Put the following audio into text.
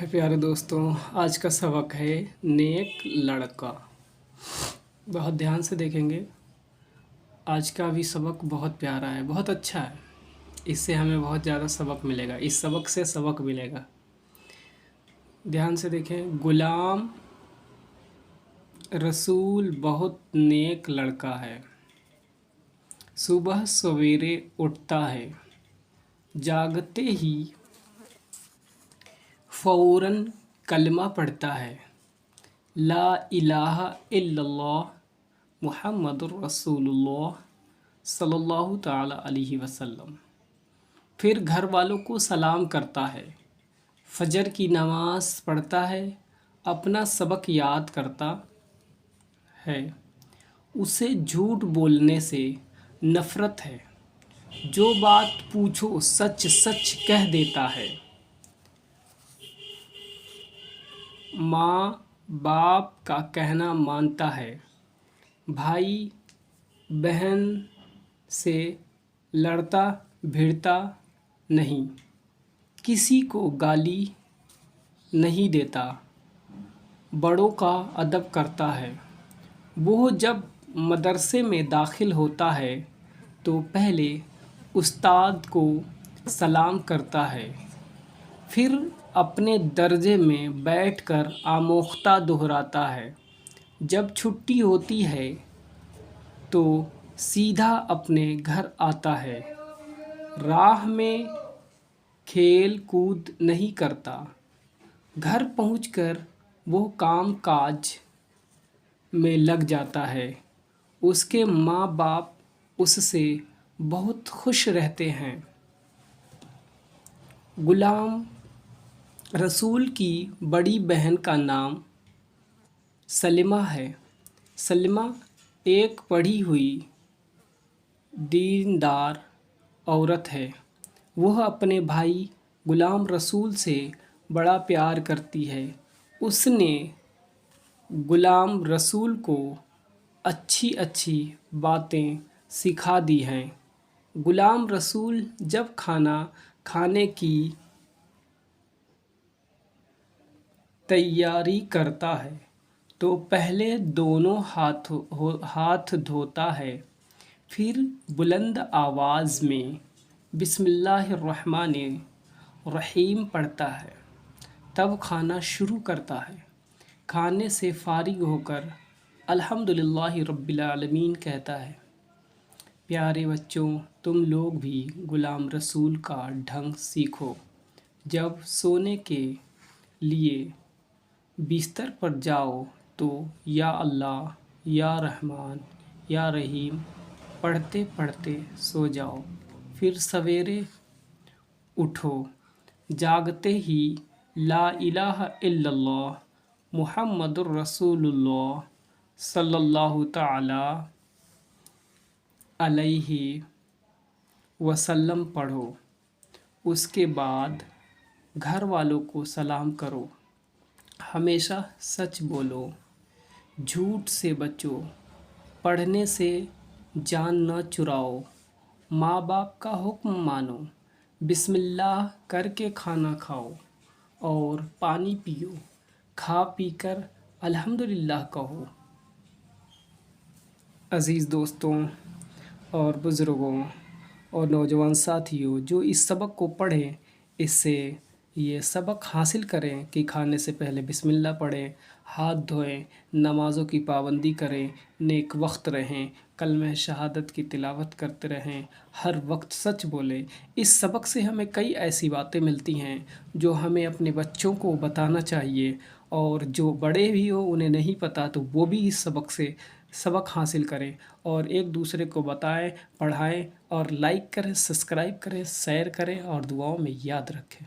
प्यारे दोस्तों, आज का सबक है नेक लड़का। बहुत ध्यान से देखेंगे। आज का भी सबक बहुत प्यारा है, बहुत अच्छा है। इससे हमें बहुत ज़्यादा सबक मिलेगा, इस सबक से सबक मिलेगा। ध्यान से देखें। गुलाम रसूल बहुत नेक लड़का है। सुबह सवेरे उठता है, जागते ही फ़ौरन कलमा पढ़ता है, ला इलाहा इल्लल्लाह मुहम्मदुर रसूलुल्लाह सल्लल्लाहु ताला अलैहि वसल्लम। फिर घर वालों को सलाम करता है, फजर की नमाज पढ़ता है, अपना सबक याद करता है। उसे झूठ बोलने से नफ़रत है, जो बात पूछो सच सच कह देता है। माँ बाप का कहना मानता है, भाई बहन से लड़ता भिड़ता नहीं, किसी को गाली नहीं देता, बड़ों का अदब करता है। वो जब मदरसे में दाखिल होता है तो पहले उस्ताद को सलाम करता है, फिर अपने दर्जे में बैठकर आमोख्ता दोहराता है। जब छुट्टी होती है तो सीधा अपने घर आता है, राह में खेल कूद नहीं करता। घर पहुंचकर वो काम काज में लग जाता है। उसके माँ बाप उससे बहुत खुश रहते हैं। गुलाम रसूल की बड़ी बहन का नाम सलीमा है। सलीमा एक पढ़ी हुई दीनदार औरत है। वह अपने भाई गुलाम रसूल से बड़ा प्यार करती है। उसने गुलाम रसूल को अच्छी अच्छी बातें सिखा दी हैं। गुलाम रसूल जब खाना खाने की तैयारी करता है तो पहले दोनों हाथ धोता है, फिर बुलंद आवाज़ में बिस्मिल्लाहिर्रहमानिर्रहीम पढ़ता है, तब खाना शुरू करता है। खाने से फारिग होकर अल्हम्दुलिल्लाहि रब्बिल आलमीन कहता है। प्यारे बच्चों, तुम लोग भी गुलाम रसूल का ढंग सीखो। जब सोने के लिए बिस्तर पर जाओ तो या अल्लाह, या रहमान, या रहीम पढ़ते पढ़ते सो जाओ। फिर सवेरे उठो, जागते ही ला इलाहा इल्लल्लाह मुहम्मदुर रसूलुल्लाह सल्लल्लाहु ताला अलैहि वसल्लम पढ़ो। उसके बाद घर वालों को सलाम करो। हमेशा सच बोलो, झूठ से बचो, पढ़ने से जान न चुराओ, माँ बाप का हुक्म मानो, बिस्मिल्लाह करके खाना खाओ और पानी पियो, खा पीकर अल्हम्दुलिल्लाह कहो। अज़ीज़ दोस्तों और बुज़ुर्गों और नौजवान साथियों, जो इस सबक को पढ़ें, इससे ये सबक हासिल करें कि खाने से पहले बिस्मिल्लाह पढ़ें, हाथ धोएं, नमाज़ों की पाबंदी करें, नेक वक्त रहें, कलमे शहादत की तिलावत करते रहें, हर वक्त सच बोलें। इस सबक से हमें कई ऐसी बातें मिलती हैं जो हमें अपने बच्चों को बताना चाहिए, और जो बड़े भी हो उन्हें नहीं पता तो वो भी इस सबक से सबक हासिल करें और एक दूसरे को बताएं, पढ़ाएं और लाइक करें, सब्सक्राइब करें, शेयर करें और दुआओं में याद रखें।